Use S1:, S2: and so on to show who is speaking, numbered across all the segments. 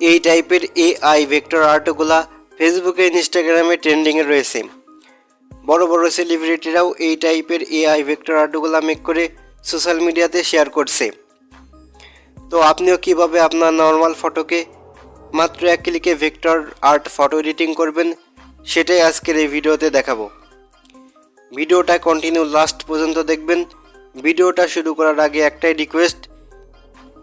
S1: এই টাইপের AI vector আর্টগুলা ফেসবুকে ইনস্টাগ্রামে ট্রেন্ডিংয়ে রয়েছে। বড় বড় সেলিব্রিটিরাও এই টাইপের এআই ভেক্টর আর্টগুলা মেক করে সোশ্যাল মিডিয়াতে শেয়ার করছে। তো আপনিও কিভাবে আপনার নর্মাল ফটোকে মাত্র এক ক্লিকে ভেক্টর আর্ট ফটো এডিটিং করবেন সেটাই আজকের এই ভিডিওতে দেখাবো। ভিডিওটা কন্টিনিউ লাস্ট পর্যন্ত দেখবেন। ভিডিওটা শুরু করার আগে একটাই রিকোয়েস্ট,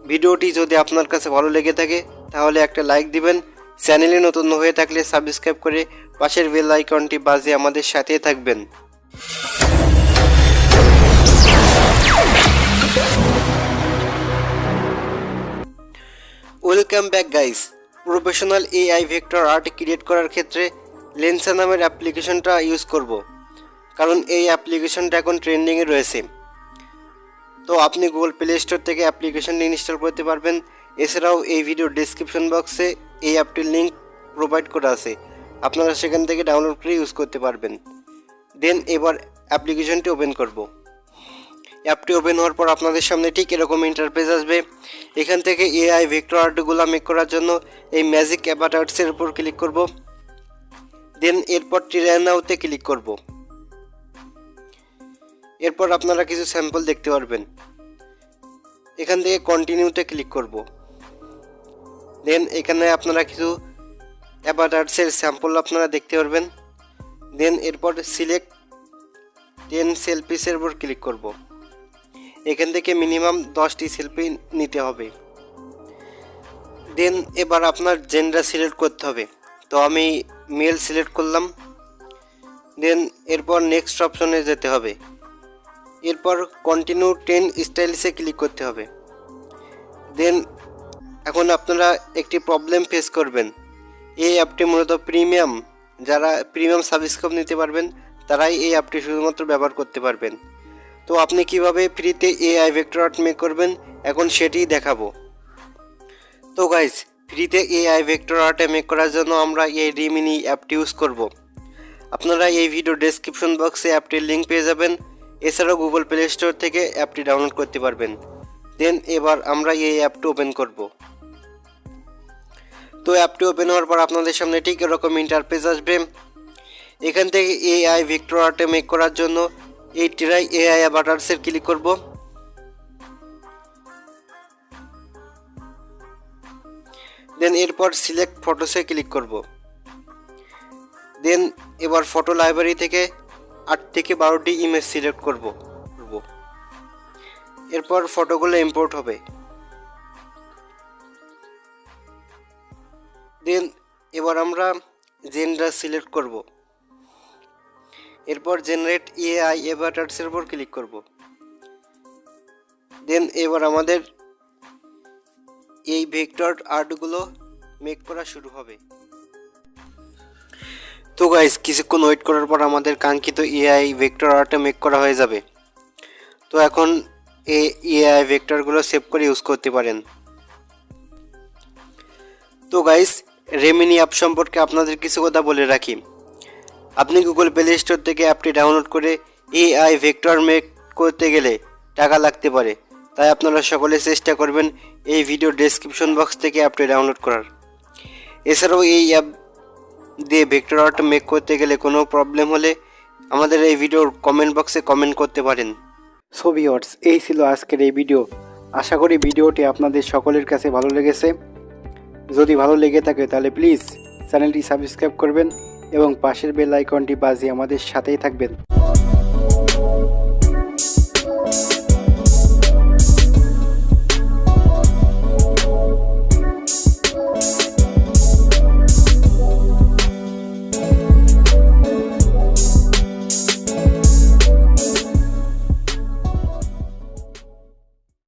S1: ভিডিওটি যদি আপনার কাছে ভালো লেগে থাকে তাহলে একটা লাইক দিবেন। চ্যানেলে নতুন হয়ে থাকলে সাবস্ক্রাইব করে পাশের বেল আইকনটি বাজিয়ে আমাদের সাথেই থাকবেন। Welcome back guys. Professional AI vector art create করার ক্ষেত্রে লেন্সা নামের অ্যাপ্লিকেশনটা ইউজ করব, কারণ এই অ্যাপ্লিকেশনটা এখন ট্রেন্ডিংয়ে রয়েছে। তো আপনি গুগল প্লে স্টোর থেকে অ্যাপ্লিকেশনটি ইনস্টল করতে পারবেন। এছাড়াও এই ভিডিও ডেসক্রিপশন বক্সে এই অ্যাপটির লিঙ্ক প্রোভাইড করা আছে, আপনারা সেখান থেকে ডাউনলোড করে ইউজ করতে পারবেন। দেন এবার অ্যাপ্লিকেশনটি ওপেন করব। অ্যাপটি ওপেন হওয়ার পর আপনাদের সামনে ঠিক এরকম ইন্টারফেস আসবে। এখান থেকে এআই ভেক্টর আর্টগুলো মেক করার জন্য এই ম্যাজিক অ্যাভাটার্সের উপর ক্লিক করব। দেন এরপর ট্রাই নাওতে ক্লিক করব। এরপর আপনারা কিছু স্যাম্পল দেখতে পারবেন। এখান থেকে কন্টিনিউতে ক্লিক করব। দেন এখানে আপনারা কিছু অ্যাভাটার্সের স্যাম্পল আপনারা দেখতে পারবেন। দেন এরপর সিলেক্ট 10 সেলফিসের উপর ক্লিক করব। এখান থেকে মিনিমাম 10টি সেলফি নিতে হবে। দেন এবার আপনার জেন্ডার সিলেক্ট করতে হবে। তো আমি মেল সিলেক্ট করলাম। দেন এরপর নেক্সট অপশনে যেতে হবে। এরপর কন্টিনিউ 10 স্টাইলসে ক্লিক করতে হবে। দেন এখন আপনারা একটি প্রবলেম ফেস করবেন। এই অ্যাপটি মূলত প্রিমিয়াম, যারা প্রিমিয়াম সাবস্ক্রাইব নিতে পারবেন তারাই এই অ্যাপটি শুধুমাত্র ব্যবহার করতে পারবেন। তো আপনি কিভাবে ফ্রিতে এআই ভেক্টর আর্ট মেক করবেন এখন সেটিই দেখাবো। তো গাইস, ফ্রিতে এআই ভেক্টর আর্ট মেক করার জন্য আমরা এই রিমিনি অ্যাপটি ইউজ করব। আপনারা এই ভিডিও ডেসক্রিপশন বক্সে অ্যাপটির লিঙ্ক পেয়ে যাবেন। এছাড়াও গুগল প্লে স্টোর থেকে অ্যাপটি ডাউনলোড করতে পারবেন। দেন এবার আমরা এই অ্যাপটি ওপেন করব। তো অ্যাপটি ওপেন হওয়ার পর আপনাদের সামনে ঠিক এরকম ইন্টারফেস আসবে। এখান থেকে এআই ভেক্টর আর্ট মেক করার জন্য এই ট্রাই এআই অ্যাভাটার্সের ক্লিক করব। দেন এরপর সিলেক্ট ফটোসে ক্লিক করব। দেন এবার ফটো লাইব্রেরি থেকে 8 থেকে 12টি ইমেজ সিলেক্ট করব। এরপর ফটোগুলো ইম্পোর্ট হবে। দেন এবার আমরা জেন্ডার সিলেক্ট করব। এরপর জেনারেট এআই অ্যাভাটার্সের উপর ক্লিক করব। দেন এবার আমাদের এই ভেক্টর আর্টগুলো মেক করা শুরু হবে। তো গাইস, কিছুক্ষণ ওয়েট করার পর আমাদের কাঙ্ক্ষিত এআই ভেক্টর আর্ট মেক করা হয়ে যাবে। তো এখন এই এআই ভেক্টরগুলো সেভ করে ইউজ করতে পারেন। তো গাইস, রেমিনি অ্যাপ সম্পর্কে আপনাদের কিছু কথা বলে রাখি। আপনি গুগল প্লে স্টোর থেকে অ্যাপটি ডাউনলোড করে এআই ভেক্টর মেক করতে গেলে টাকা লাগতে পারে, তাই আপনারা সকলে চেষ্টা করবেন এই ভিডিও ডেসক্রিপশন বক্স থেকে অ্যাপটি ডাউনলোড করার। এছাড়াও এই অ্যাপ দিয়ে ভেক্টর আর্ট মেক করতে গেলে কোনো প্রবলেম হলে আমাদের এই ভিডিওর কমেন্ট বক্সে কমেন্ট করতে পারেন। সো ভিউয়ার্স, এই ছিল আজকের এই ভিডিও। আশা করি ভিডিওটি আপনাদের সকলের কাছে ভালো লেগেছে। যদি ভালো লেগে থাকে তাহলে প্লিজ চ্যানেলটি সাবস্ক্রাইব করবেন এবং পাশের বেল আইকনটি বাজিয়ে আমাদের সাথেই থাকবেন।